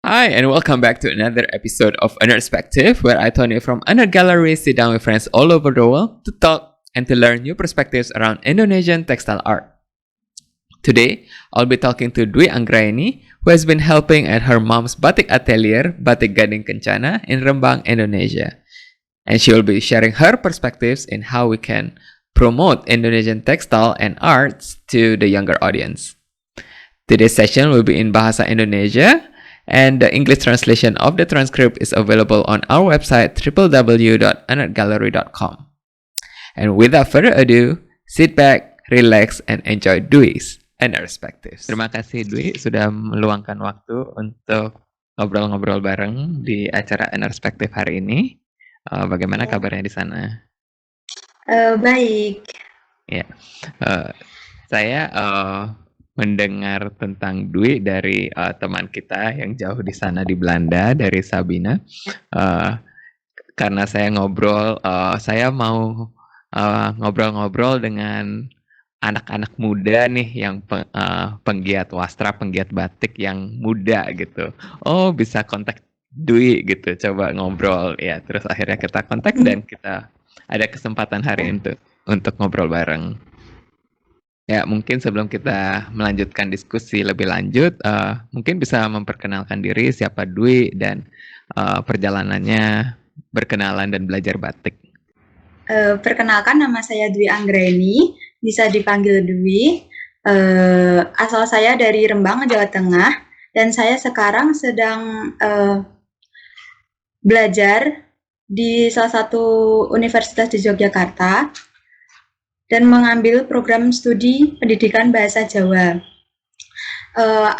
Hi, and welcome back to another episode of Perspective, where I, Tony from Art Gallery, sit down with friends all over the world to talk and to learn new perspectives around Indonesian textile art. Today, I'll be talking to Dwi Anggraini, who has been helping at her mom's batik atelier, Batik Gading Kencana, in Rembang, Indonesia. And she will be sharing her perspectives in how we can promote Indonesian textile and arts to the younger audience. Today's session will be in Bahasa Indonesia, and the English translation of the transcript is available on our website www.anartgallery.com. And without further ado, sit back, relax, and enjoy Dwi's and Perspectives. Terima kasih Dwi sudah meluangkan waktu untuk ngobrol-ngobrol bareng di acara Perspective hari ini. Bagaimana kabarnya di sana? Baik. Ya, saya mendengar tentang Dwi dari teman kita yang jauh di sana di Belanda, dari Sabina. Karena saya saya mau ngobrol-ngobrol dengan anak-anak muda nih yang penggiat wastra, penggiat batik yang muda gitu. Oh, bisa kontak Dwi gitu, coba ngobrol ya. Terus akhirnya kita kontak dan kita ada kesempatan hari ini untuk ngobrol bareng. Ya, mungkin sebelum kita melanjutkan diskusi lebih lanjut, mungkin bisa memperkenalkan diri siapa Dwi dan perjalanannya berkenalan dan belajar batik. Perkenalkan, nama saya Dwi Anggraini, bisa dipanggil Dwi. Asal saya dari Rembang, Jawa Tengah, dan saya sekarang sedang belajar di salah satu universitas di Yogyakarta dan mengambil program studi pendidikan bahasa Jawa.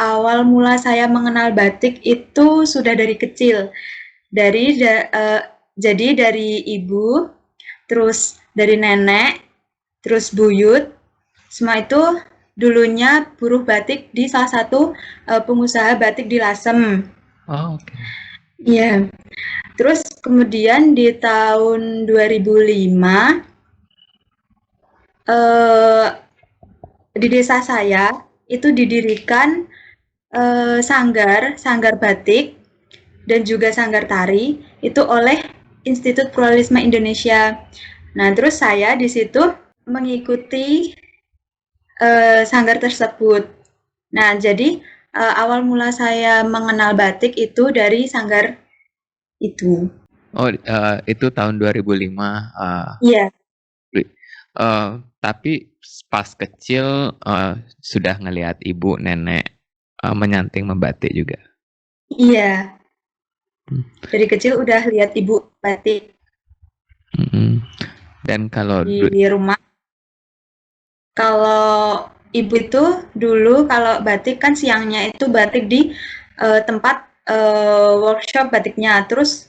Awal mula saya mengenal batik itu sudah dari kecil, jadi dari ibu, terus dari nenek, terus buyut, semua itu dulunya buruh batik di salah satu pengusaha batik di Lasem. Oh, oke. Iya. Terus kemudian di tahun 2005 di desa saya itu didirikan sanggar batik dan juga sanggar tari itu oleh Institut Pluralisme Indonesia. Nah, terus saya di situ mengikuti sanggar tersebut. Nah, jadi awal mula saya mengenal batik itu dari sanggar itu. Oh, itu tahun 2005. Iya. Tapi pas kecil sudah ngelihat ibu nenek menyanting membatik juga. Iya. Dari kecil udah lihat ibu batik. Dan kalau di rumah, kalau ibu itu dulu kalau batik kan siangnya itu batik di tempat workshop batiknya, terus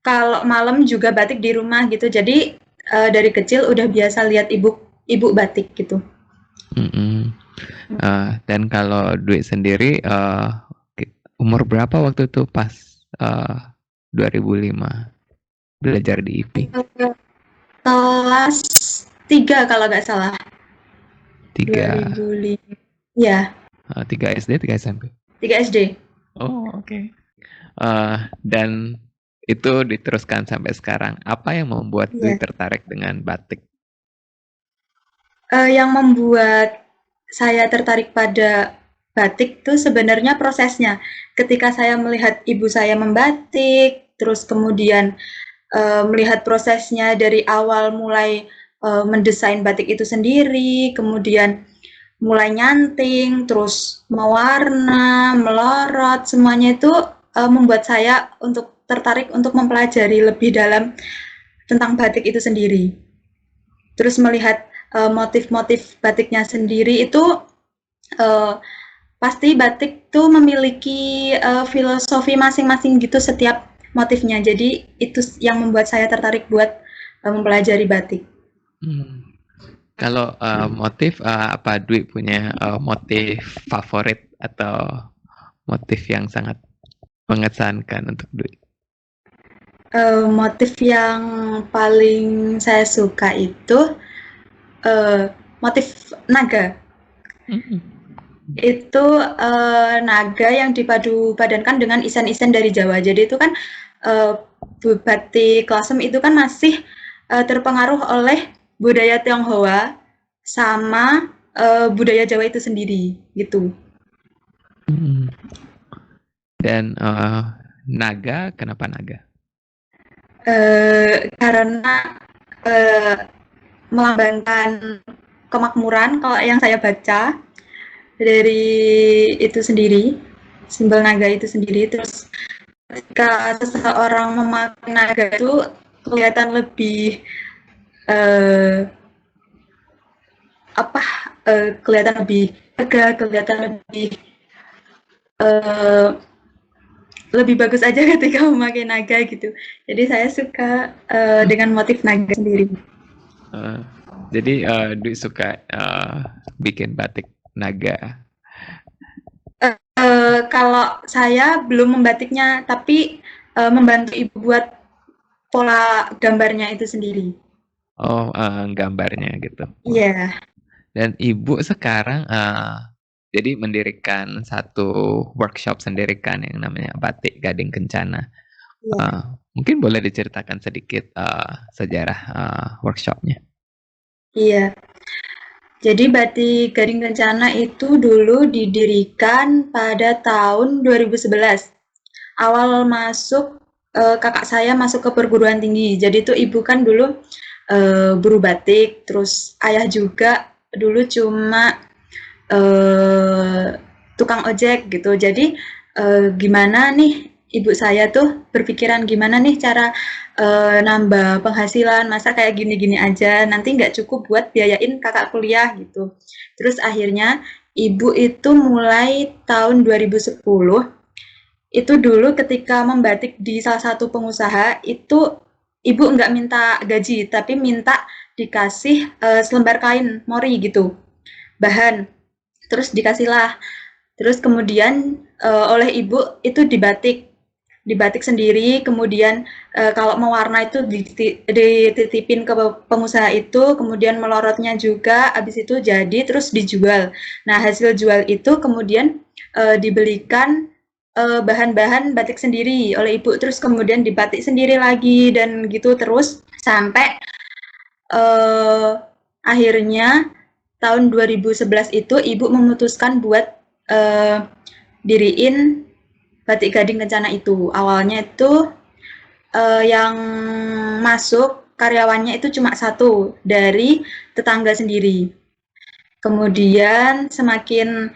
kalau malam juga batik di rumah gitu. Jadi dari kecil udah biasa lihat ibu batik gitu. Dan kalau Dwi sendiri umur berapa waktu itu pas 2005 belajar di IPI? Kelas 3 kalau nggak salah. 3. 2005. Ya. 3 SD, 3 SMP? 3 SD. Oh, oke. Dan itu diteruskan sampai sekarang. Apa yang membuat Dwi tertarik dengan batik? Yang membuat saya tertarik pada batik itu sebenarnya prosesnya. Ketika saya melihat ibu saya membatik, terus kemudian melihat prosesnya dari awal mulai mendesain batik itu sendiri, kemudian mulai nyanting, terus mewarna, melorot, semuanya itu membuat saya untuk tertarik untuk mempelajari lebih dalam tentang batik itu sendiri. Terus melihat motif-motif batiknya sendiri itu pasti batik tuh memiliki filosofi masing-masing gitu setiap motifnya. Jadi itu yang membuat saya tertarik buat mempelajari batik. Kalau motif, apa Dwi punya motif favorit atau motif yang sangat mengesankan untuk Dwi? Motif yang paling saya suka itu motif naga. itu naga yang dipadu padankan dengan isen-isen dari Jawa. Jadi itu kan batik Lasem itu kan masih terpengaruh oleh budaya Tionghoa sama budaya Jawa itu sendiri gitu. Hmm. Dan naga, kenapa naga? Karena melambangkan kemakmuran kalau yang saya baca dari itu sendiri, simbol naga itu sendiri. Terus ketika seseorang memakai naga itu kelihatan lebih eh, apa kelihatan lebih tegak, kelihatan eh, lebih bagus aja ketika memakai naga gitu. Jadi saya suka dengan motif naga sendiri. Jadi Dwi suka bikin batik naga. Kalau saya belum membatiknya, tapi membantu ibu buat pola gambarnya itu sendiri. Oh, gambarnya gitu. Iya. Yeah. Dan ibu sekarang jadi mendirikan satu workshop sendiri kan yang namanya Batik Gading Kencana. Yeah. Mungkin boleh diceritakan sedikit sejarah workshopnya. Iya. Jadi Batik Gading Kencana itu dulu didirikan pada tahun 2011. Awal masuk kakak saya masuk ke perguruan tinggi. Jadi itu ibu kan dulu buru batik, terus ayah juga dulu cuma tukang ojek gitu. Jadi gimana nih ibu saya tuh berpikiran gimana nih cara nambah penghasilan, masa kayak gini-gini aja nanti nggak cukup buat biayain kakak kuliah gitu. Terus akhirnya ibu itu mulai tahun 2010 itu dulu ketika membatik di salah satu pengusaha itu ibu nggak minta gaji tapi minta dikasih selembar kain mori gitu bahan, terus dikasihlah, terus kemudian oleh ibu itu dibatik sendiri, kemudian kalau mau warna itu dititipin ke pengusaha itu, kemudian melorotnya juga, habis itu jadi terus dijual. Nah hasil jual itu kemudian dibelikan bahan-bahan batik sendiri oleh ibu, terus kemudian dibatik sendiri lagi dan gitu terus sampai akhirnya tahun 2011 itu ibu memutuskan buat diriin Batik Gading Kencana itu. Awalnya itu yang masuk karyawannya itu cuma satu dari tetangga sendiri. Kemudian semakin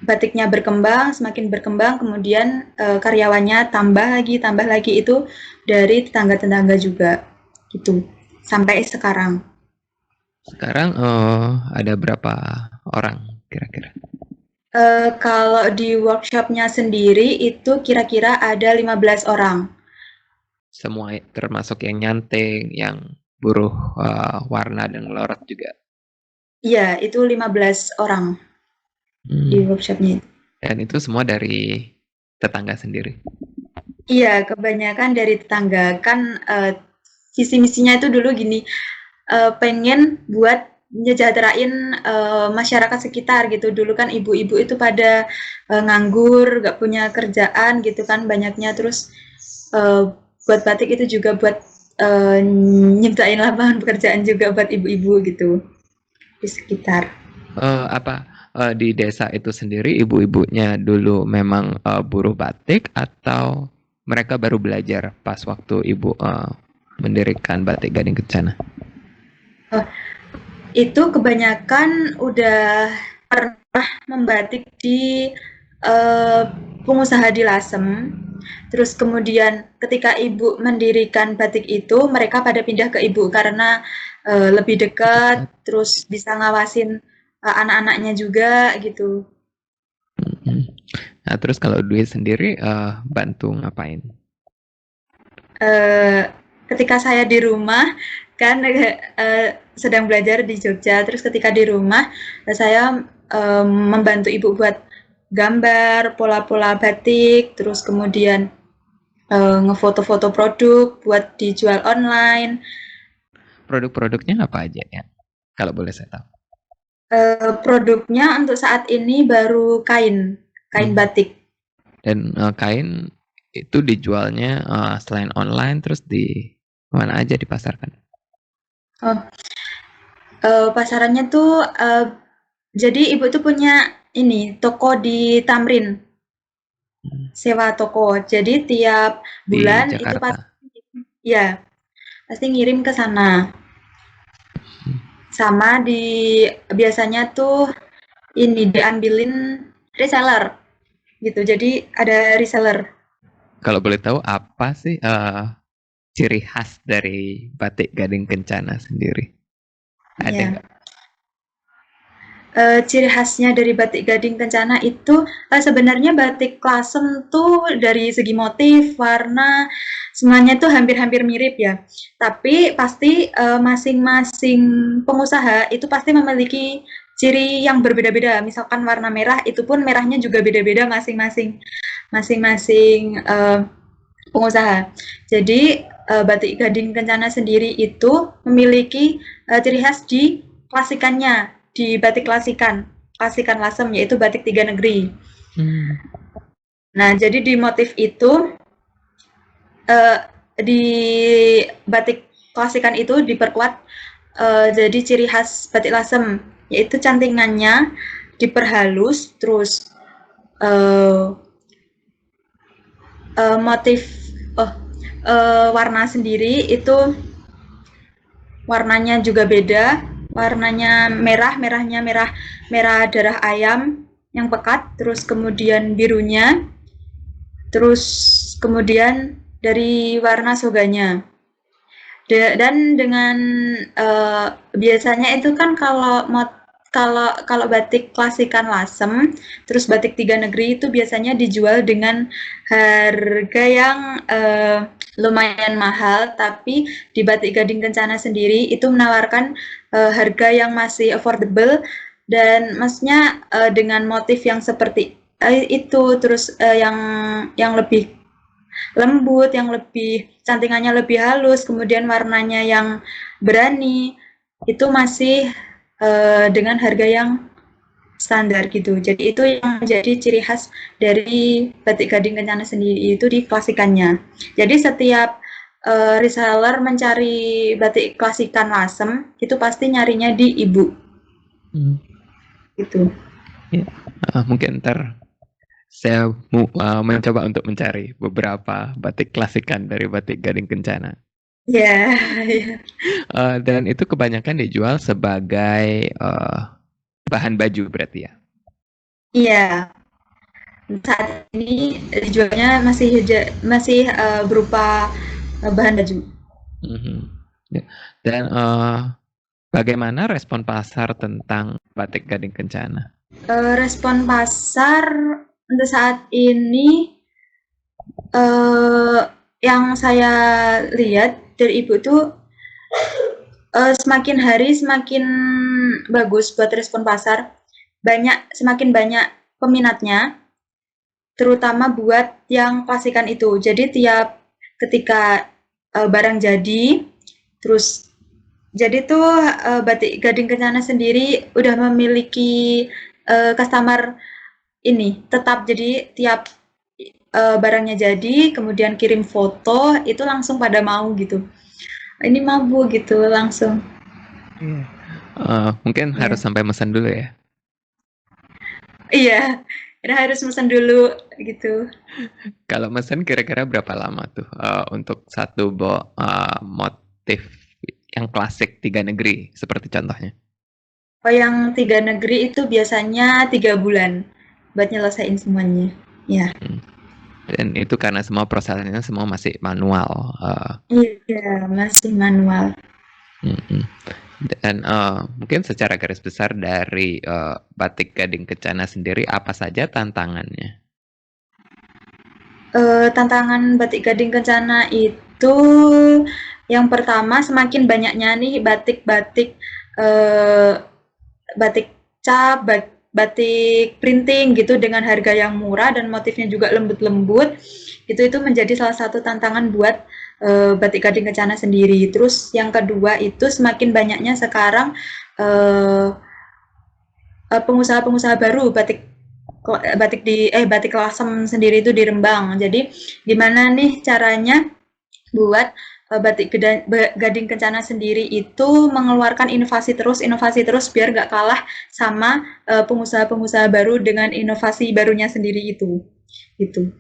batiknya semakin berkembang, kemudian karyawannya tambah lagi itu dari tetangga-tetangga juga, gitu sampai sekarang. Sekarang ada berapa orang kira-kira? Kalau di workshopnya sendiri itu kira-kira ada 15 orang. Semua termasuk yang nyanting, yang buruh warna dan melorot juga. Iya, itu 15 orang di workshopnya. Dan itu semua dari tetangga sendiri. Iya, kebanyakan dari tetangga. Kan visi misinya itu dulu gini, pengen buat nyejahterain masyarakat sekitar gitu. Dulu kan ibu-ibu itu pada nganggur, gak punya kerjaan gitu kan banyaknya. Terus buat batik itu juga buat nyiptain lapangan pekerjaan juga buat ibu-ibu gitu di sekitar. Di desa itu sendiri ibu-ibunya dulu memang buruh batik atau mereka baru belajar pas waktu ibu mendirikan Batik Gading Kencana? Itu kebanyakan udah pernah membatik di pengusaha di Lasem. Terus kemudian ketika ibu mendirikan batik itu, mereka pada pindah ke ibu karena lebih dekat, terus bisa ngawasin anak-anaknya juga gitu. Nah, terus kalau Dwi sendiri bantu ngapain? Ketika saya di rumah kan sedang belajar di Jogja, terus ketika di rumah saya membantu ibu buat gambar pola-pola batik, terus kemudian ngefoto-foto produk buat dijual online. Produk-produknya apa aja ya? Kalau boleh saya tahu. Produknya untuk saat ini baru kain batik. Dan kain itu dijualnya selain online terus di mana aja dipasarkan? Oh, pasarannya tuh jadi ibu tuh punya ini toko di Tamrin, sewa toko. Jadi tiap Di bulan itu Jakarta. pasti ngirim ke sana. Sama biasanya tuh ini diambilin reseller gitu. Jadi ada reseller. Kalau boleh tahu apa sih ciri khas dari batik Gading Kencana sendiri? Ada Ya. nggak? Ciri khasnya dari batik Gading Kencana itu sebenarnya batik Klasem tuh dari segi motif, warna, semuanya tuh hampir-hampir mirip ya. Tapi pasti masing-masing pengusaha itu pasti memiliki ciri yang berbeda-beda. Misalkan warna merah itu pun merahnya juga beda-beda masing-masing pengusaha. Jadi batik Gading Kencana sendiri itu memiliki ciri khas di klasikannya, di batik klasikan Lasem, yaitu batik tiga negeri. Nah, jadi di motif itu di batik klasikan itu diperkuat jadi ciri khas batik Lasem, yaitu cantingannya diperhalus, terus motif warna sendiri itu warnanya juga beda, warnanya merahnya merah darah ayam yang pekat, terus kemudian birunya, terus kemudian dari warna soganya. Dan dengan biasanya itu kan kalau batik klasikan Lasem, terus batik tiga negeri itu biasanya dijual dengan harga yang lumayan mahal, tapi di batik Gading Kencana sendiri itu menawarkan harga yang masih affordable dan maksudnya dengan motif yang seperti itu, terus yang lebih lembut, yang lebih cantingannya lebih halus, kemudian warnanya yang berani, itu masih dengan harga yang standar gitu. Jadi itu yang menjadi ciri khas dari batik Gading Kencana sendiri itu di klasikannya. Jadi setiap reseller mencari batik klasikan Lasem itu pasti nyarinya di ibu. Gitu. Ya, mungkin ntar saya mencoba untuk mencari beberapa batik klasikan dari batik Gading Kencana. Ya, Dan itu kebanyakan dijual sebagai bahan baju berarti ya? iya. Saat ini dijualnya masih berupa bahan baju. Ya. Dan bagaimana respon pasar tentang batik Gading Kencana? Respon pasar untuk saat ini yang saya lihat dari ibu tuh semakin hari semakin bagus buat respon pasar. Semakin banyak peminatnya, terutama buat yang klasikan itu. Jadi ketika barang jadi, terus jadi tuh batik Gading Kencana sendiri udah memiliki customer ini tetap, jadi tiap barangnya jadi, kemudian kirim foto, itu langsung pada mau gitu. Ini mau Bu gitu langsung. Mungkin harus sampai pesan dulu ya? Iya, kita harus pesan dulu gitu. Kalau pesan kira-kira berapa lama tuh untuk satu motif yang klasik tiga negeri seperti contohnya? Oh, yang tiga negeri itu biasanya 3 bulan buat nyelesain semuanya. Ya. Dan itu karena semua prosesnya semua masih manual. Iya, masih manual. Dan mungkin secara garis besar dari batik Gading Kencana sendiri apa saja tantangannya? Tantangan batik Gading Kencana itu yang pertama semakin banyaknya nih batik-batik batik cap, batik printing gitu dengan harga yang murah dan motifnya juga lembut-lembut. Itu menjadi salah satu tantangan buat batik Gading Kencana sendiri. Terus yang kedua itu semakin banyaknya sekarang pengusaha-pengusaha baru batik Lasem sendiri itu di Rembang. Jadi gimana nih caranya buat Gading Kencana sendiri itu mengeluarkan inovasi terus biar nggak kalah sama pengusaha-pengusaha baru dengan inovasi barunya sendiri itu. Gitu.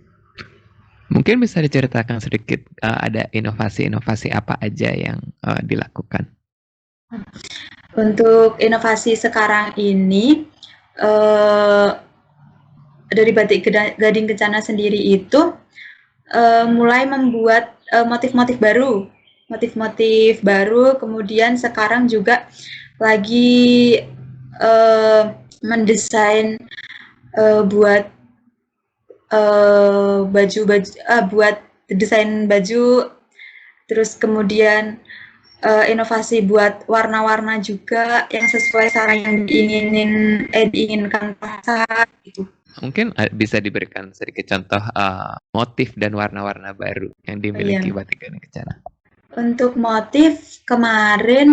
Mungkin bisa diceritakan sedikit ada inovasi-inovasi apa aja yang dilakukan? Untuk inovasi sekarang ini dari Gading Kencana sendiri itu mulai membuat motif-motif baru, kemudian sekarang juga lagi mendesain buat baju-baju buat desain baju, terus kemudian inovasi buat warna-warna juga yang sesuai sama yang diinginkan pasar gitu. Mungkin bisa diberikan sedikit contoh motif dan warna-warna baru yang dimiliki Batik Gading Kencana. Untuk motif kemarin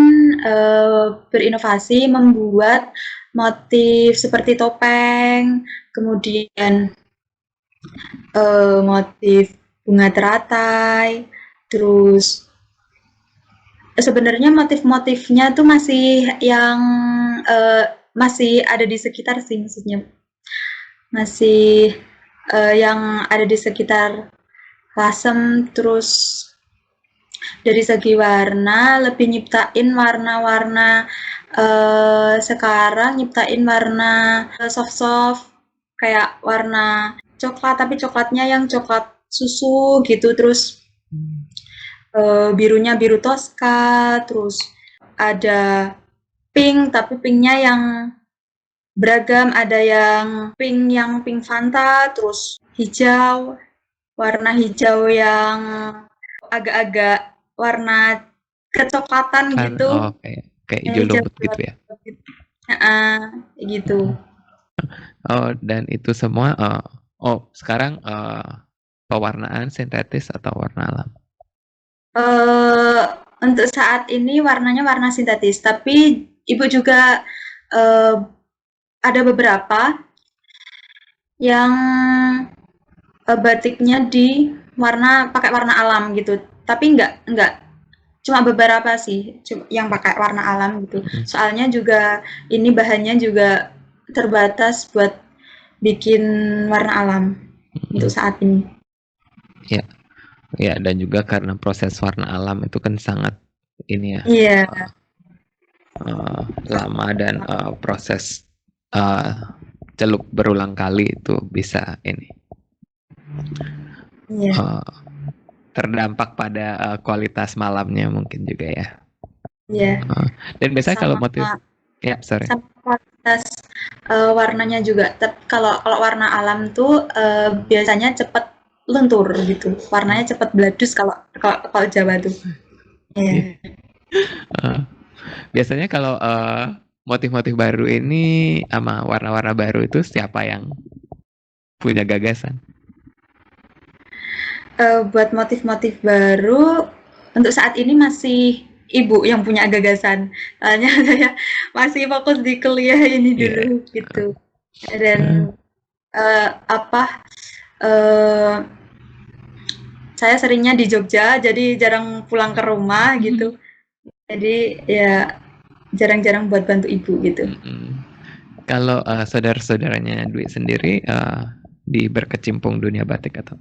berinovasi membuat motif seperti topeng, kemudian motif bunga teratai, terus sebenarnya motif-motifnya tuh masih yang masih ada di sekitar sih, maksudnya masih yang ada di sekitar Lasem. Terus dari segi warna lebih nyiptain warna-warna sekarang nyiptain warna soft kayak warna coklat, tapi coklatnya yang coklat susu gitu. Terus birunya biru Tosca, terus ada pink, tapi pinknya yang beragam, ada yang pink Fanta, terus hijau, warna hijau yang agak-agak warna kecoklatan gitu. Oh, kayak hijau lumput gitu ya. Gitu. Oh, dan itu semua sekarang pewarnaan sintetis atau warna alam? Untuk saat ini warnanya warna sintetis, tapi Ibu juga ada beberapa yang batiknya pakai warna alam gitu. Tapi enggak cuma beberapa sih yang pakai warna alam gitu. Soalnya juga ini bahannya juga terbatas buat bikin warna alam untuk saat ini. Ya. Ya, dan juga karena proses warna alam itu kan sangat ini ya. Iya. Lama dan proses celup berulang kali itu bisa ini. Iya. Terdampak pada kualitas malamnya mungkin juga ya. Iya. Dan biasanya kalau motif sama kualitas warnanya juga. Kalau warna alam tuh biasanya cepet lentur gitu, warnanya cepet bladus kalau Jawa tuh. Biasanya kalau motif-motif baru ini sama warna-warna baru itu siapa yang punya gagasan? Buat motif-motif baru untuk saat ini masih Ibu yang punya gagasan. Soalnya saya masih fokus di kuliah ini dulu gitu. Dan saya seringnya di Jogja, jadi jarang pulang ke rumah gitu. Jadi ya jarang-jarang buat bantu Ibu gitu. Kalau saudara-saudaranya Dwi sendiri berkecimpung dunia batik atau?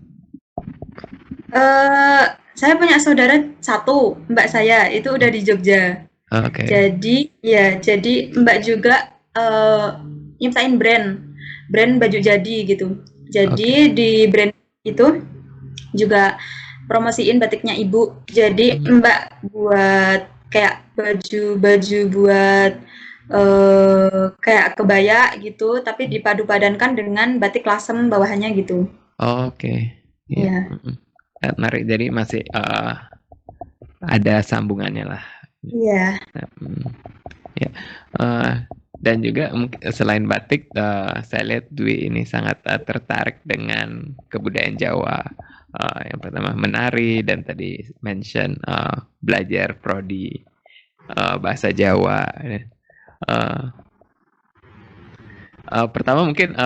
Saya punya saudara satu, Mbak saya itu udah di Jogja. Jadi Mbak juga nyiptain brand baju jadi gitu. Jadi di brand itu juga promosiin batiknya Ibu. Jadi Mbak buat kayak baju buat kayak kebaya gitu, tapi dipadu-padankan dengan batik Lasem bawahannya gitu. Iya. Menarik, jadi masih ada sambungannya lah. Iya. Dan juga selain batik, saya lihat Dwi ini sangat tertarik dengan kebudayaan Jawa. Yang pertama menari, dan tadi mention belajar prodi bahasa Jawa. Pertama mungkin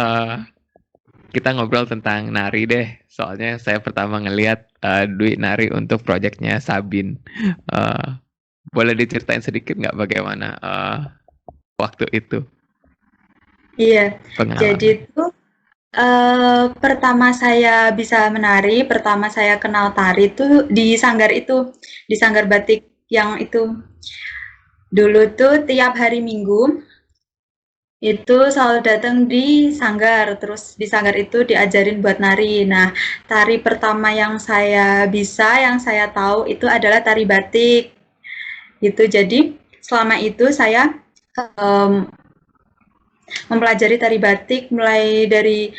kita ngobrol tentang nari deh. Soalnya saya pertama ngelihat Dwi nari untuk proyeknya Sabin. Eh, Boleh diceritain sedikit nggak bagaimana waktu itu Iya, pengalaman? jadi tuh pertama saya bisa menari, pertama saya kenal tari tuh di sanggar itu, di sanggar batik yang itu. Dulu tuh tiap hari Minggu itu selalu datang di sanggar, terus di sanggar itu diajarin buat nari. Nah, tari pertama yang saya bisa, yang saya tahu itu adalah tari batik. Gitu. Jadi selama itu saya um, mempelajari tari batik mulai dari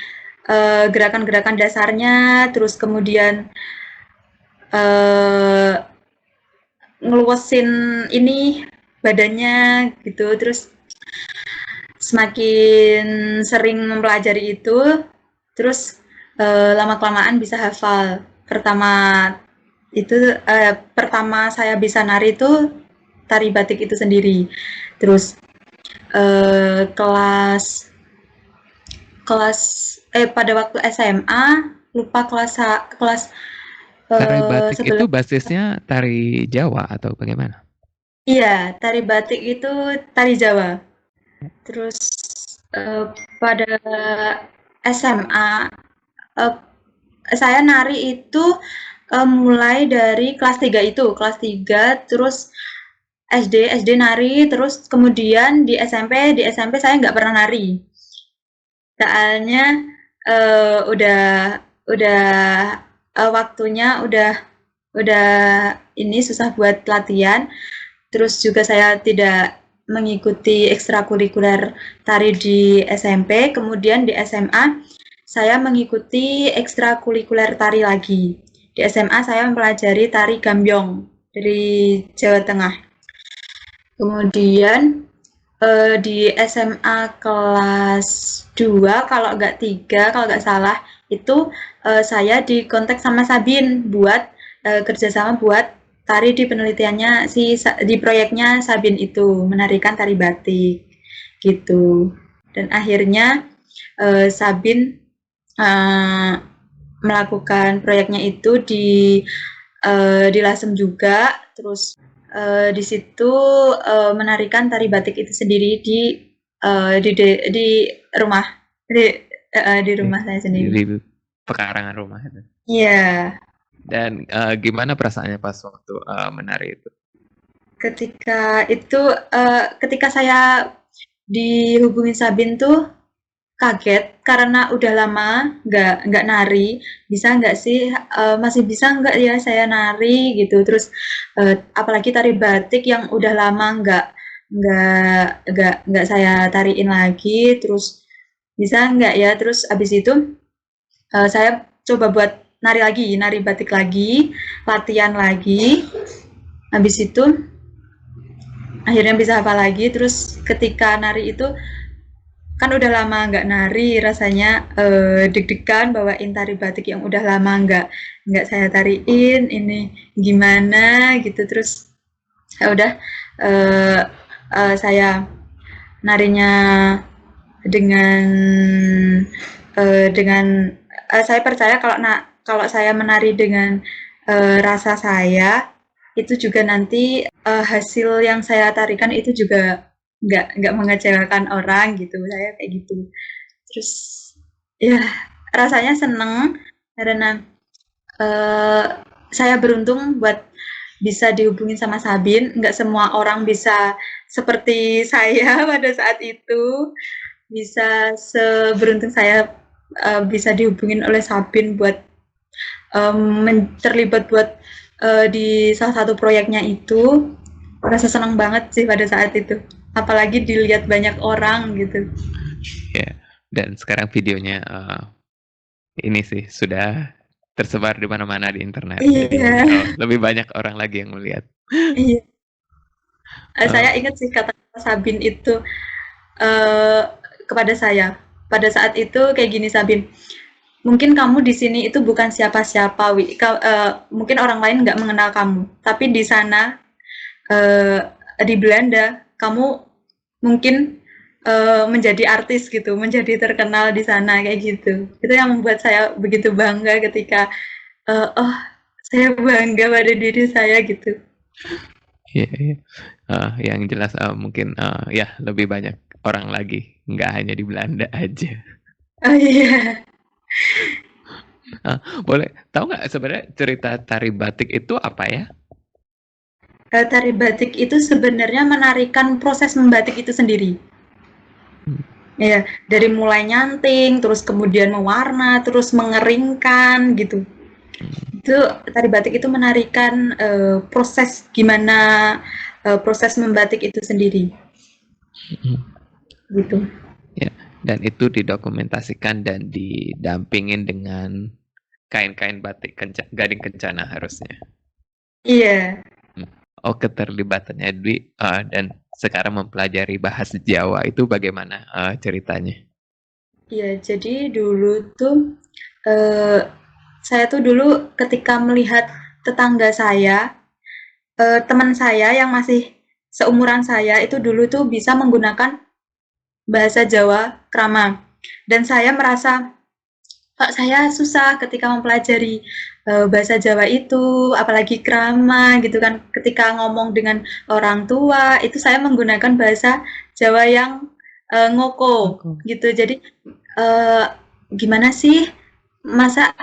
gerakan-gerakan dasarnya, terus kemudian uh, ngeluasin ini badannya gitu, terus semakin sering mempelajari itu, terus lama kelamaan bisa hafal. Pertama saya bisa nari itu tari batik itu sendiri. Terus kelas kelas pada waktu SMA lupa kelas Tari batik itu 11. basisnya tari Jawa atau bagaimana? Iya, tari batik itu tari Jawa. Terus eh, pada SMA saya nari itu mulai dari kelas 3 itu, kelas 3 terus SD nari, terus kemudian di SMP saya nggak pernah nari. Soalnya udah waktunya udah ini susah buat latihan. Terus juga saya tidak mengikuti ekstrakurikuler tari di SMP, kemudian di SMA saya mengikuti ekstrakurikuler tari lagi. Di SMA saya mempelajari tari gambyong dari Jawa Tengah. Kemudian di SMA kelas 2 kalau nggak 3 kalau nggak salah itu saya dikontak sama Sabin buat kerjasama buat tari di penelitiannya di proyeknya Sabin itu menarikan tari batik gitu. Dan akhirnya Sabin uh, melakukan proyeknya itu di Lasem juga, terus di situ menarikan tari batik itu sendiri di rumah di rumah saya sendiri. Di pekarangan rumah itu. Iya. Dan gimana perasaannya pas waktu menari itu? Ketika saya dihubungin Sabin tuh kaget karena udah lama nggak nari, bisa nggak sih masih bisa nggak ya saya nari gitu. Terus apalagi tari batik yang udah lama nggak saya tariin lagi, terus bisa nggak ya. Terus abis itu saya coba buat nari batik lagi, latihan lagi. Habis itu akhirnya bisa hafal lagi. Terus ketika nari itu kan udah lama nggak nari, rasanya deg-degan bawain tari batik yang udah lama nggak saya tariin, ini gimana gitu. Terus ya udah saya narinya dengan saya percaya kalau saya menari dengan rasa saya itu juga nanti hasil yang saya tarikan itu juga nggak mengecewakan orang gitu, saya kayak gitu. Terus ya rasanya seneng karena uh, saya beruntung buat bisa dihubungin sama Sabin. Nggak semua orang bisa seperti saya pada saat itu, bisa seberuntung saya bisa dihubungin oleh Sabin buat terlibat buat di salah satu proyeknya itu. Rasa senang banget sih pada saat itu, apalagi dilihat banyak orang gitu. Ya, dan sekarang videonya ini sih sudah tersebar di mana-mana di internet. Jadi Iya. lebih banyak orang lagi yang melihat. Iya. Saya Uh, ingat sih kata Sabin itu uh, kepada saya pada saat itu kayak gini, Sabin, mungkin kamu di sini itu bukan siapa-siapa, mungkin orang lain nggak mengenal kamu, tapi di sana di Belanda kamu mungkin menjadi artis gitu, menjadi terkenal di sana kayak gitu. Itu yang membuat saya begitu bangga ketika oh saya bangga pada diri saya gitu. Iya, iya. Yang jelas mungkin ya lebih banyak orang lagi, nggak hanya di Belanda aja. Oh iya. Boleh tahu nggak sebenarnya cerita tari batik itu apa ya? Tari batik itu sebenarnya menarikan proses membatik itu sendiri. Hmm. Ya, dari mulai nyanting, terus kemudian mewarna, terus mengeringkan gitu. Itu tari batik itu menarikan proses gimana proses membatik itu sendiri Hmm. gitu. Ya, dan itu didokumentasikan dan didampingin dengan kain-kain batik Gading Kencana harusnya. Iya. Oh, keterlibatannya Dwi dan sekarang mempelajari bahasa Jawa itu bagaimana ceritanya? Iya, jadi dulu tuh saya tuh dulu ketika melihat tetangga saya, teman saya yang masih seumuran saya itu dulu tuh bisa menggunakan bahasa Jawa krama. Dan saya merasa kok saya susah ketika mempelajari bahasa Jawa itu, apalagi krama gitu kan. Ketika ngomong dengan orang tua, itu saya menggunakan bahasa Jawa yang ngoko gitu. Jadi uh, gimana sih masa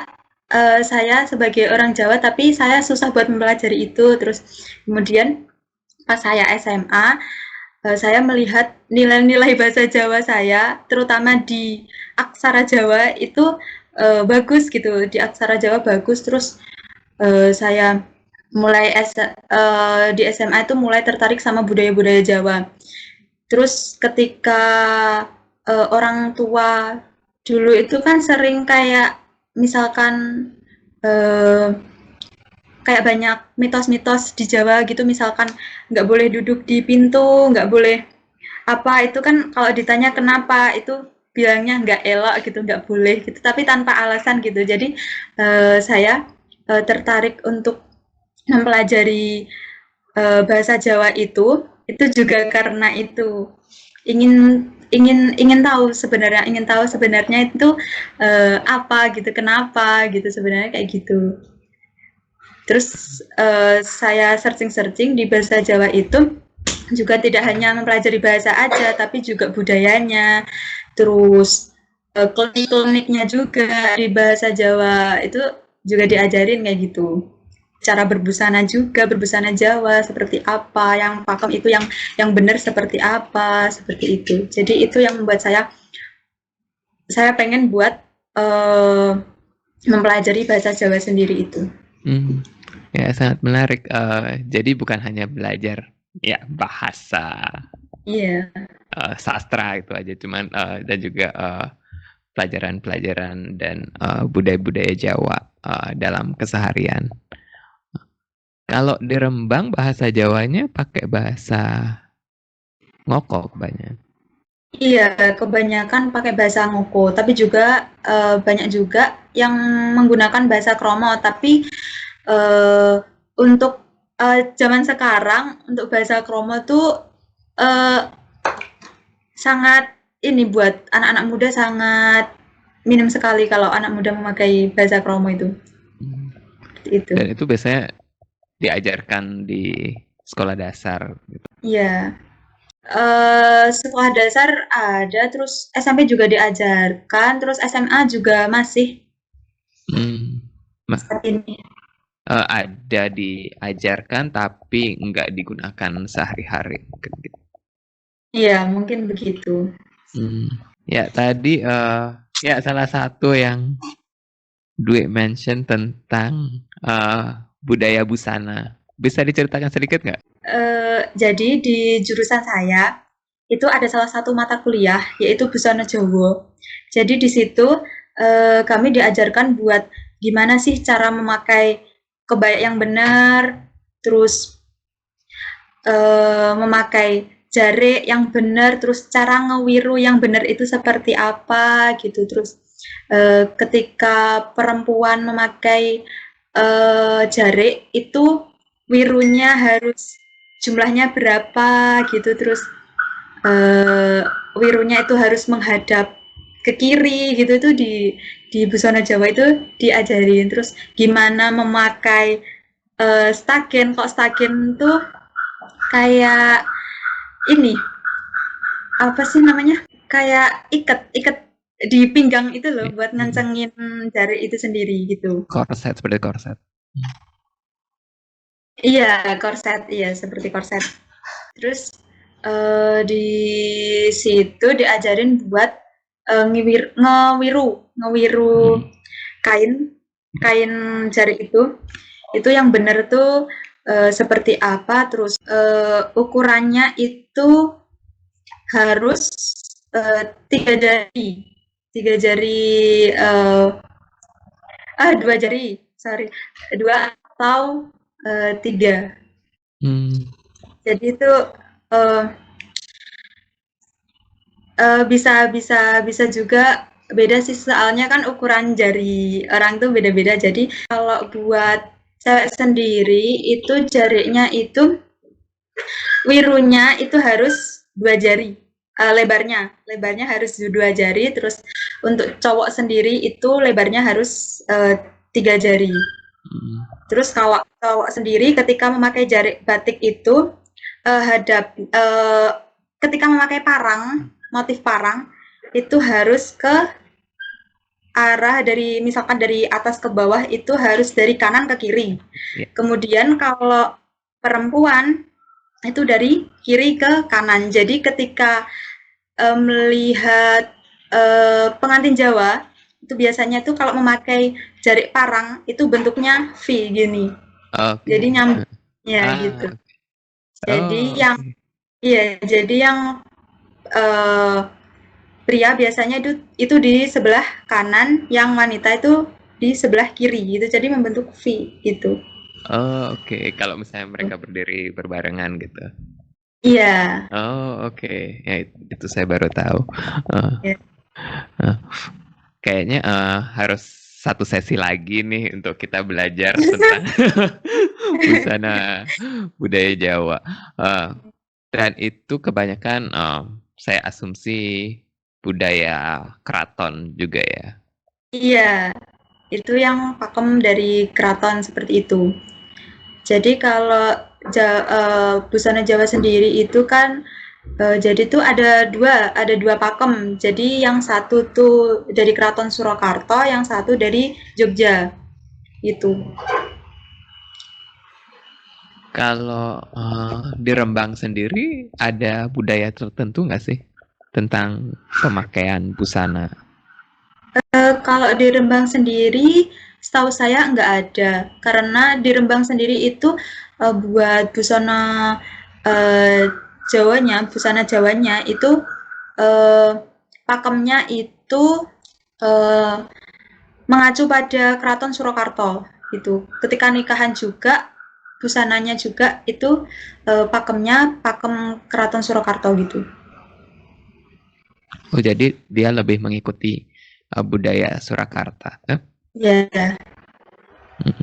saya sebagai orang Jawa tapi saya susah buat mempelajari itu. Terus kemudian pas saya SMA saya melihat nilai-nilai bahasa Jawa saya terutama di aksara Jawa itu bagus gitu, di aksara Jawa bagus. Terus saya mulai di SMA itu mulai tertarik sama budaya-budaya Jawa. Terus ketika orang tua dulu itu kan sering kayak misalkan eh, kayak banyak mitos-mitos di Jawa gitu, misalkan nggak boleh duduk di pintu, nggak boleh apa itu kan kalau ditanya kenapa itu bilangnya nggak elok gitu, nggak boleh gitu, tapi tanpa alasan gitu. Jadi saya tertarik untuk mempelajari bahasa Jawa itu juga karena itu ingin ingin tahu sebenarnya itu apa gitu, kenapa gitu sebenarnya kayak gitu. Terus saya searching-searching di bahasa Jawa itu juga tidak hanya mempelajari bahasa aja, tapi juga budayanya, terus klinik-kliniknya juga di bahasa Jawa itu juga diajarin kayak gitu. Cara berbusana juga, berbusana Jawa seperti apa, yang pakem itu yang benar seperti apa, seperti itu. Jadi itu yang membuat saya pengen buat mempelajari bahasa Jawa sendiri itu. Ya, sangat menarik. Jadi bukan hanya belajar ya bahasa Iya. sastra itu aja, cuman dan juga pelajaran-pelajaran dan budaya-budaya Jawa dalam keseharian. Kalau di Rembang bahasa Jawanya pakai bahasa ngoko kebanyakan. Iya, kebanyakan pakai bahasa ngoko, tapi juga banyak juga yang menggunakan bahasa kromo. Tapi untuk zaman sekarang untuk bahasa kromo tuh eh, sangat ini buat anak-anak muda sangat minim sekali kalau anak muda memakai bahasa kromo itu. Itu. Dan itu biasanya diajarkan di sekolah dasar. Gitu. Iya. Sekolah dasar ada, terus SMP juga diajarkan, terus SMA juga masih saat ini. Ada diajarkan tapi nggak digunakan sehari-hari. Gitu. Iya, mungkin begitu. Ya tadi ya salah satu yang Dwi mention tentang budaya busana. Bisa diceritakan sedikit nggak? Jadi di jurusan saya itu ada salah satu mata kuliah yaitu busana Jawa. Jadi di situ kami diajarkan buat gimana sih cara memakai kebaya yang benar, terus memakai jari yang benar, terus cara ngewiru yang benar itu seperti apa gitu. Terus ketika perempuan memakai jari itu wirunya harus jumlahnya berapa gitu. Terus wirunya itu harus menghadap ke kiri gitu, itu di busana Jawa itu diajarin. Terus gimana memakai stagen, kok stagen tuh kayak ini apa sih namanya, kayak ikat di pinggang itu loh buat ngancengin jari itu sendiri gitu. Korset, seperti korset. Iya, korset, iya seperti korset. Terus di situ diajarin buat ngewiru kain kain jari itu yang benar tuh seperti apa, terus ukurannya itu harus 3 jari 2 jari, sorry, 2 atau 3. Jadi itu uh, bisa juga beda sih, soalnya kan ukuran jari orang tuh beda-beda. Jadi kalau buat cewek sendiri itu jarinya itu wirunya itu harus 2 jari, lebarnya harus 2 jari. Terus untuk cowok sendiri itu lebarnya harus 3 jari. Terus kalau cowok sendiri ketika memakai jari batik itu ketika memakai motif parang itu harus ke arah misalkan dari atas ke bawah itu harus dari kanan ke kiri. Kemudian kalau perempuan itu dari kiri ke kanan. Jadi ketika melihat pengantin Jawa itu biasanya tuh kalau memakai jari parang itu bentuknya V gini. Jadi nyambung ya gitu. Jadi yang pria biasanya itu di sebelah kanan, yang wanita itu di sebelah kiri gitu. Jadi membentuk V gitu. Oke. Kalau misalnya mereka berdiri berbarengan gitu. Iya. Oke. Ya, itu saya baru tahu. Kayaknya harus satu sesi lagi nih untuk kita belajar tentang busana budaya Jawa. Dan itu kebanyakan saya asumsi budaya keraton juga ya. Iya, itu yang pakem dari keraton seperti itu. Jadi kalau busana Jawa sendiri itu kan jadi tuh ada dua pakem. Jadi yang satu tuh dari Keraton Surakarta, yang satu dari Jogja. Itu. Kalau di Rembang sendiri ada budaya tertentu nggak sih tentang pemakaian busana? Kalau di Rembang sendiri, setahu saya nggak ada. Karena di Rembang sendiri itu buat busana busana Jawanya itu pakemnya itu mengacu pada Keraton Surakarta gitu. Ketika nikahan juga busananya juga itu pakemnya pakem Keraton Surakarta gitu. Oh, jadi dia lebih mengikuti budaya Surakarta. Iya.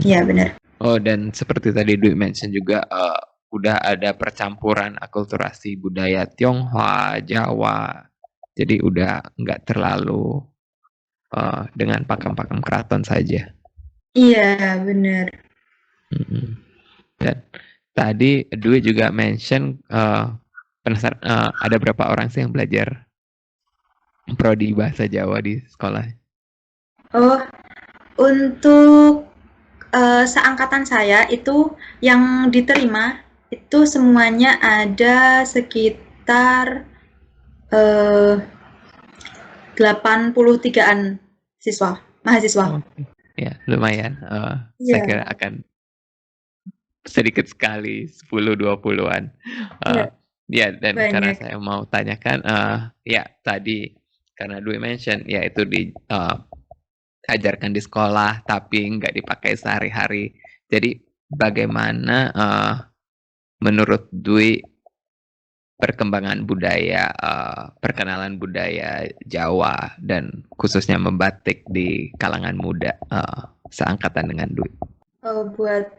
Iya, benar. Oh, dan seperti tadi Dwi mention juga udah ada percampuran akulturasi budaya Tionghoa, Jawa. Jadi udah nggak terlalu dengan pakem-pakem keraton saja. Iya, benar. Dan tadi Dwi juga mention penasaran ada berapa orang sih yang belajar prodi bahasa Jawa di sekolah? Oh, untuk seangkatan saya itu yang diterima itu semuanya ada sekitar 83-an mahasiswa. Ya, lumayan. Saya kira akan sedikit sekali 10-20-an. Ya, dan banyak. Karena saya mau tanyakan, ya tadi karena Dwi mention, ya itu diajarkan di sekolah tapi nggak dipakai sehari-hari. Jadi bagaimana menurut Dwi perkembangan budaya, perkenalan budaya Jawa dan khususnya membatik di kalangan muda seangkatan dengan Dwi? Buat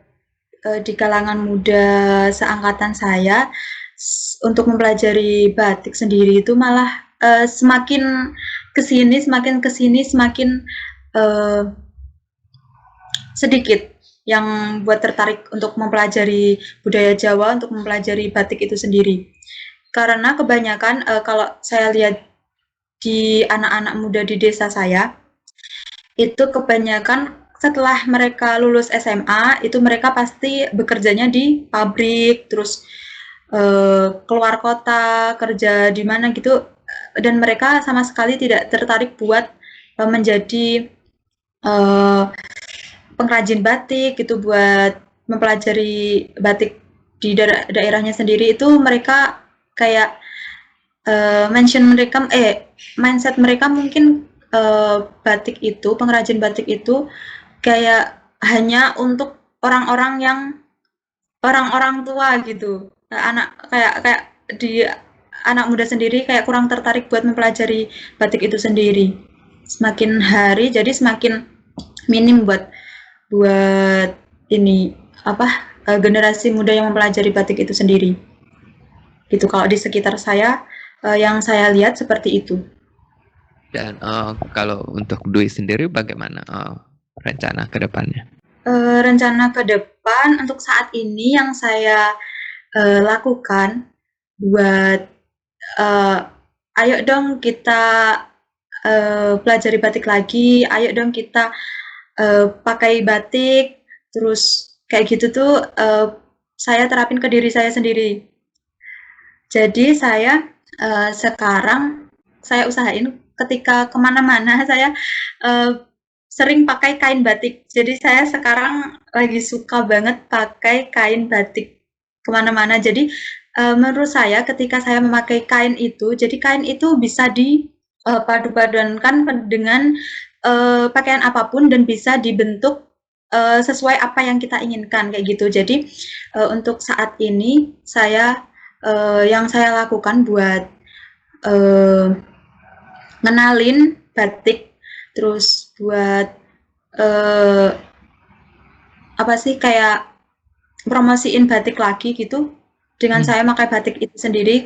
di kalangan muda seangkatan saya untuk mempelajari batik sendiri itu malah semakin kesini semakin sedikit yang buat tertarik untuk mempelajari budaya Jawa, untuk mempelajari batik itu sendiri. Karena kebanyakan kalau saya lihat di anak-anak muda di desa saya, itu kebanyakan setelah mereka lulus SMA, itu mereka pasti bekerjanya di pabrik, terus keluar kota, kerja di mana gitu, dan mereka sama sekali tidak tertarik buat menjadi pengrajin batik gitu, buat mempelajari batik di daerahnya sendiri. Itu mereka kayak mindset mereka mungkin batik itu, pengrajin batik itu kayak hanya untuk orang-orang tua gitu. Anak kayak di anak muda sendiri kayak kurang tertarik buat mempelajari batik itu sendiri. Semakin hari jadi semakin minim buat ini generasi muda yang mempelajari batik itu sendiri. Gitu kalau di sekitar saya yang saya lihat seperti itu. Dan kalau untuk Dwi sendiri bagaimana rencana ke depannya? Rencana ke depan untuk saat ini yang saya lakukan buat ayo dong kita pelajari batik lagi, ayo dong kita pakai batik, terus kayak gitu tuh saya terapin ke diri saya sendiri. Jadi saya sekarang saya usahain ketika kemana-mana saya sering pakai kain batik. Jadi saya sekarang lagi suka banget pakai kain batik kemana-mana. Jadi menurut saya ketika saya memakai kain itu, jadi kain itu bisa dipadu-padankan dengan pakaian apapun dan bisa dibentuk sesuai apa yang kita inginkan kayak gitu. Jadi untuk saat ini yang saya lakukan buat ngenalin batik, terus buat kayak promosiin batik lagi gitu dengan saya pakai batik itu sendiri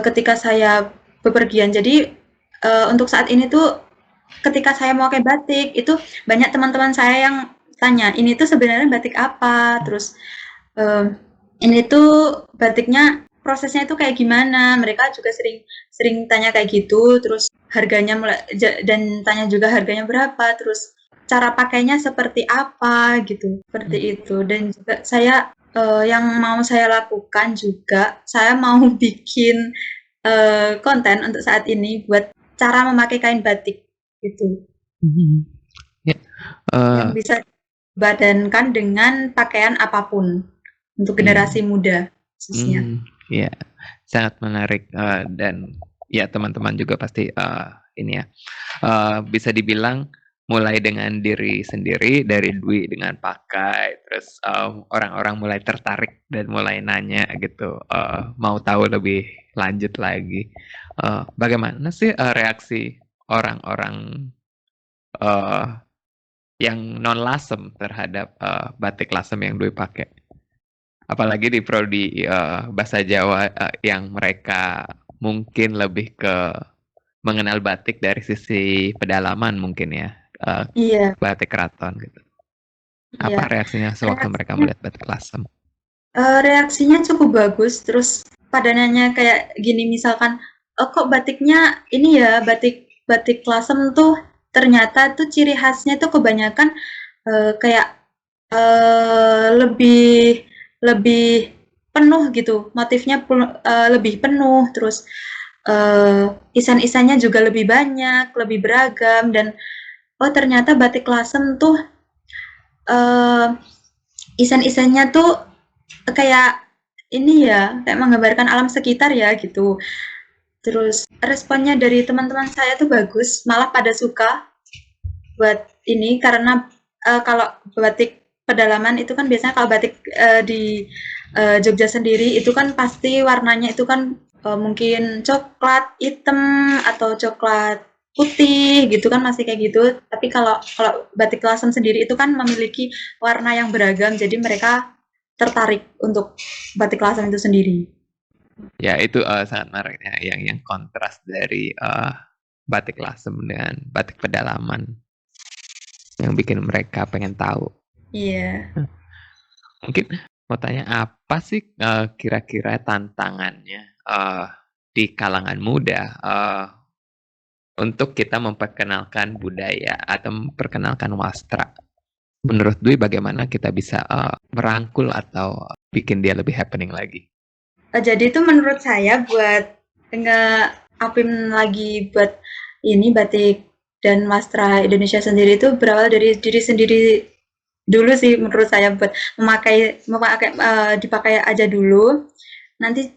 ketika saya bepergian. Jadi untuk saat ini tuh ketika saya mau pakai batik itu banyak teman-teman saya yang tanya, ini tuh sebenarnya batik apa, terus ini tuh batiknya prosesnya itu kayak gimana. Mereka juga sering tanya kayak gitu, terus harganya dan tanya juga harganya berapa, terus cara pakainya seperti apa gitu, seperti itu. Dan juga saya yang mau saya lakukan juga, saya mau bikin konten untuk saat ini buat cara memakai kain batik gitu. Yang bisa dibadankan dengan pakaian apapun untuk generasi muda khususnya. Ya, sangat menarik dan ya teman-teman juga pasti bisa dibilang mulai dengan diri sendiri dari Dwi dengan pakai, terus orang-orang mulai tertarik dan mulai nanya gitu, mau tahu lebih lanjut lagi. Bagaimana sih reaksi orang-orang yang non lasem terhadap batik lasem yang Dwi pakai? Apalagi di prodi bahasa Jawa yang mereka mungkin lebih ke mengenal batik dari sisi pedalaman mungkin ya. Iya. Batik keraton gitu. Iya. Apa reaksinya sewaktu mereka melihat batik lasem? Reaksinya cukup bagus. Terus pada nanya kayak gini, misalkan, kok batiknya ini ya, batik lasem tuh ternyata tuh ciri khasnya tuh kebanyakan kayak lebih penuh gitu, motifnya lebih penuh, terus isan-isannya juga lebih banyak, lebih beragam, dan ternyata batik lasem tuh isan-isannya tuh kayak ini ya, kayak menggambarkan alam sekitar ya gitu. Terus responnya dari teman-teman saya tuh bagus, malah pada suka buat ini karena kalau batik pedalaman itu kan biasanya kalau batik di Jogja sendiri itu kan pasti warnanya itu kan mungkin coklat hitam atau coklat putih gitu kan, masih kayak gitu. Tapi kalau batik lasem sendiri itu kan memiliki warna yang beragam, jadi mereka tertarik untuk batik lasem itu sendiri. Ya itu sangat menarik ya, yang kontras dari batik lasem dengan batik pedalaman yang bikin mereka pengen tahu. Iya. Mungkin mau tanya apa sih kira-kira tantangannya di kalangan muda untuk kita memperkenalkan budaya atau memperkenalkan wastra. Menurut Dwi bagaimana kita bisa merangkul atau bikin dia lebih happening lagi? Jadi itu menurut saya buat nge-upin lagi buat ini batik dan wastra Indonesia sendiri itu berawal dari diri sendiri dulu sih menurut saya, buat dipakai aja dulu. Nanti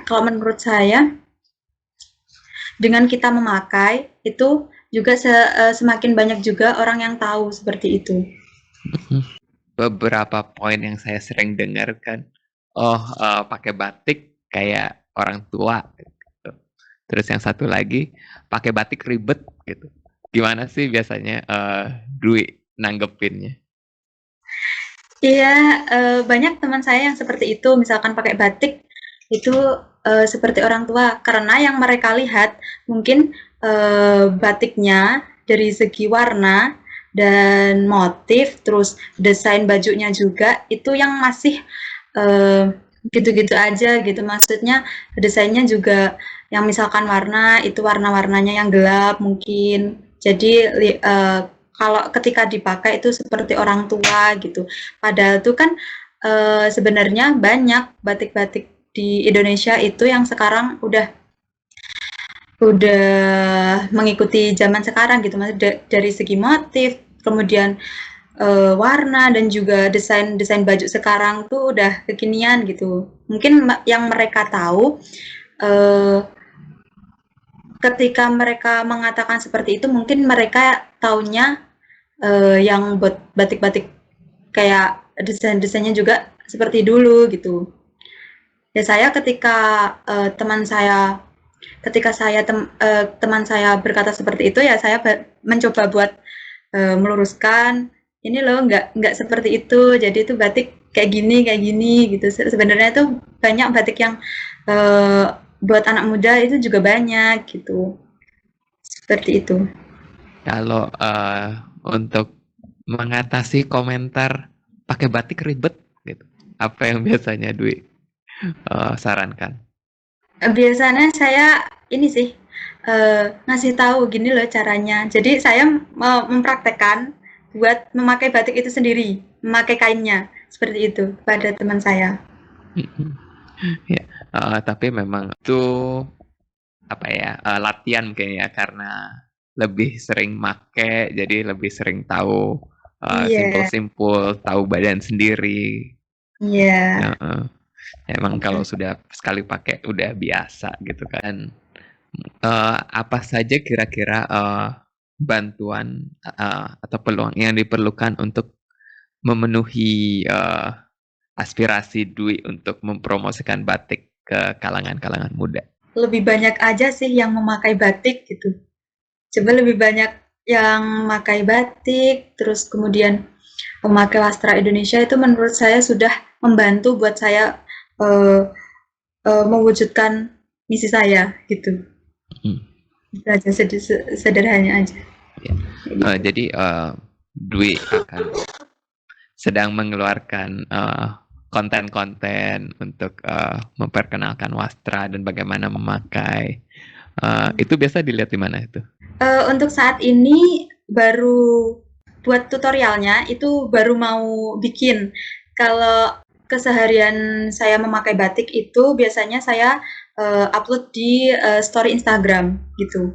kalau menurut saya dengan kita memakai itu juga semakin banyak juga orang yang tahu seperti itu. Beberapa poin yang saya sering dengarkan, pakai batik kayak orang tua gitu. Terus yang satu lagi pakai batik ribet gitu. Gimana sih biasanya Dwi nanggepinnya? Iya, banyak teman saya yang seperti itu, misalkan pakai batik itu seperti orang tua, karena yang mereka lihat mungkin batiknya dari segi warna dan motif, terus desain bajunya juga itu yang masih gitu-gitu aja gitu. Maksudnya desainnya juga yang misalkan warna itu warna-warnanya yang gelap mungkin. Jadi kalau ketika dipakai itu seperti orang tua gitu. Padahal itu kan sebenarnya banyak batik-batik di Indonesia itu yang sekarang udah mengikuti zaman sekarang gitu, maksudnya dari segi motif, kemudian warna dan juga desain baju sekarang tuh udah kekinian gitu. Mungkin yang mereka tahu eh, ketika mereka mengatakan seperti itu, mungkin mereka taunya yang buat batik-batik kayak desain-desainnya juga seperti dulu gitu. Ya saya teman saya berkata seperti itu, ya saya mencoba buat meluruskan, ini loh nggak seperti itu, jadi itu batik kayak gini gitu. Sebenarnya itu banyak batik yang buat anak muda itu juga banyak gitu, seperti itu. Kalau untuk mengatasi komentar pakai batik ribet gitu, apa yang biasanya Dwi sarankan? Biasanya saya ini sih ngasih tahu gini loh caranya. Jadi saya mau mempraktekkan buat memakai batik itu sendiri, memakai kainnya seperti itu pada teman saya. Ya, tapi memang itu apa ya, latihan mungkin ya, karena lebih sering make, jadi lebih sering tahu Iya, simpul-simpul, tahu badan sendiri. iya. Heeh. Emang kalau sudah sekali pakai udah biasa gitu kan. Apa saja kira-kira bantuan atau peluang yang diperlukan untuk memenuhi aspirasi Dwi untuk mempromosikan batik ke kalangan-kalangan muda? Lebih banyak aja sih yang memakai batik gitu. Coba lebih banyak yang memakai batik, terus kemudian memakai wastra Indonesia itu menurut saya sudah membantu buat saya eh, mewujudkan misi saya gitu. Hmm. Itu aja sederhananya aja. Ya. Gitu. Jadi Dwi akan sedang mengeluarkan konten-konten untuk memperkenalkan wastra dan bagaimana memakai. Itu biasa dilihat di mana itu? Untuk saat ini baru buat tutorialnya itu baru mau bikin. Kalau keseharian saya memakai batik itu biasanya saya upload di story Instagram gitu.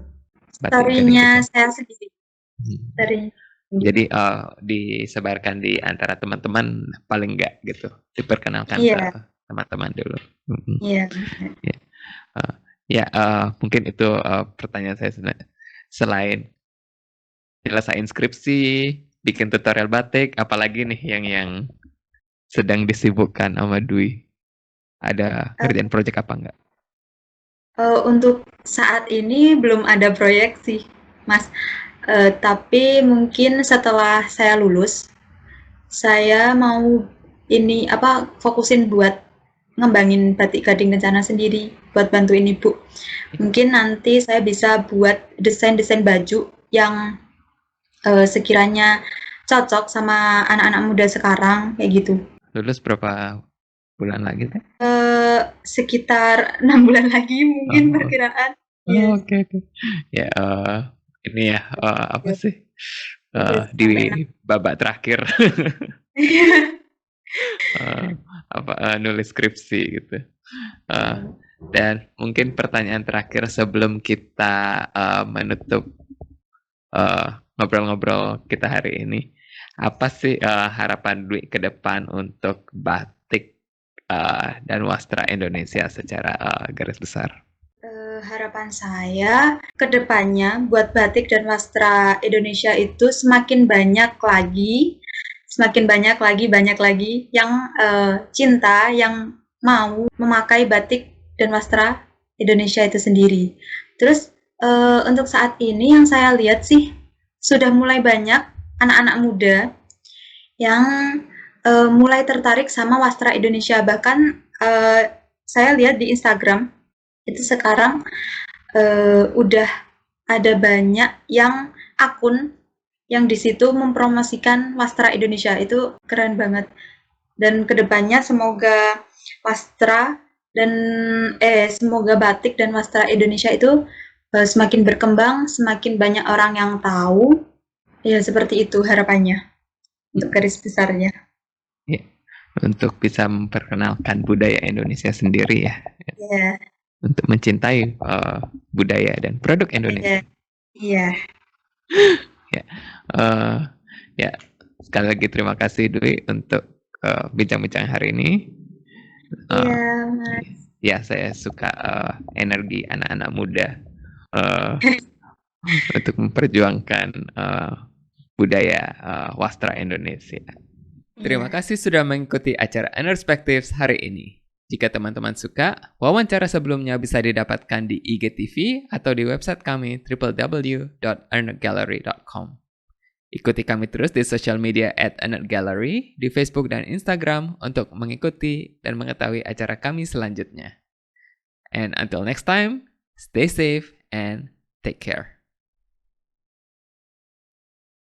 Batik Story-nya Indonesia. saya sendiri. Hmm. Story Jadi disebarkan di antara teman-teman paling enggak gitu, diperkenalkan ke Iya, teman-teman dulu. Mhm. iya. Ya, ya mungkin itu pertanyaan saya selain nyelesain skripsi, bikin tutorial batik, apalagi nih yang sedang disibukkan sama Dwi? Ada Eh, ngerjain project apa enggak? untuk saat ini belum ada proyek sih, Mas. Tapi mungkin setelah saya lulus, saya mau ini apa fokusin buat ngembangin batik Gading Kencana sendiri buat bantuin ibu. Mungkin nanti saya bisa buat desain-desain baju yang sekiranya cocok sama anak-anak muda sekarang kayak gitu. Lulus berapa bulan lagi teh? Sekitar 6 bulan lagi mungkin perkiraan. Oke. Ya, ini ya apa sih? Di babak terakhir. Nulis skripsi gitu. Dan mungkin pertanyaan terakhir sebelum kita menutup ngobrol-ngobrol kita hari ini, apa sih harapan Dwi ke depan untuk batik dan wastra Indonesia secara garis besar? Harapan saya ke depannya buat batik dan wastra Indonesia itu semakin banyak lagi yang cinta, yang mau memakai batik dan wastra Indonesia itu sendiri. Terus untuk saat ini yang saya lihat sih sudah mulai banyak anak-anak muda yang mulai tertarik sama wastra Indonesia. Bahkan saya lihat di Instagram itu sekarang udah ada banyak yang akun yang di situ mempromosikan wastra Indonesia. Itu keren banget. Dan kedepannya semoga wastra dan semoga batik dan wastra Indonesia itu semakin berkembang, semakin banyak orang yang tahu. Ya seperti itu harapannya untuk garis besarnya. Ya, untuk bisa memperkenalkan budaya Indonesia sendiri ya. Yeah. Untuk mencintai budaya dan produk Indonesia. Iya. Ya, sekali lagi terima kasih Dwi untuk bincang-bincang hari ini. Mas. Ya, saya suka energi anak-anak muda untuk memperjuangkan budaya wastra Indonesia. Terima kasih sudah mengikuti acara Perspectives hari ini. Jika teman-teman suka, wawancara sebelumnya bisa didapatkan di IGTV atau di website kami www.ernestgallery.com. Ikuti kami terus di sosial media @ernestgallery, di Facebook dan Instagram untuk mengikuti dan mengetahui acara kami selanjutnya. And until next time, stay safe and take care.